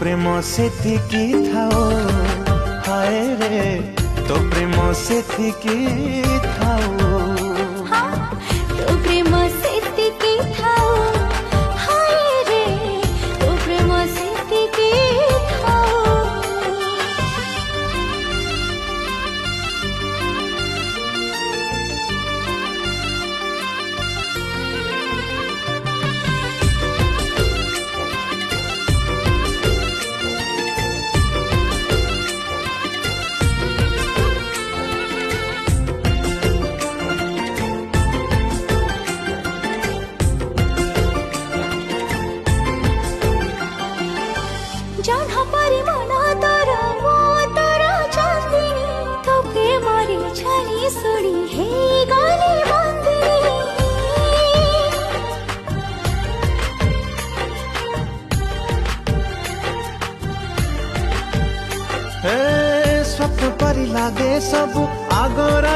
प्रेम सेतिकी थाओ हाय रे तो प्रेम सेतिकी थाओ तो प्रेम सेतिकी थाओ हाय रे तो प्रेम सेतिकी थाओ जान हमारी मना तारा वो तारा चांदनी तो प्रेमारी छानी सुड़ी हे गाली बंदिनी स्वप्न परी लागे सब आगोरा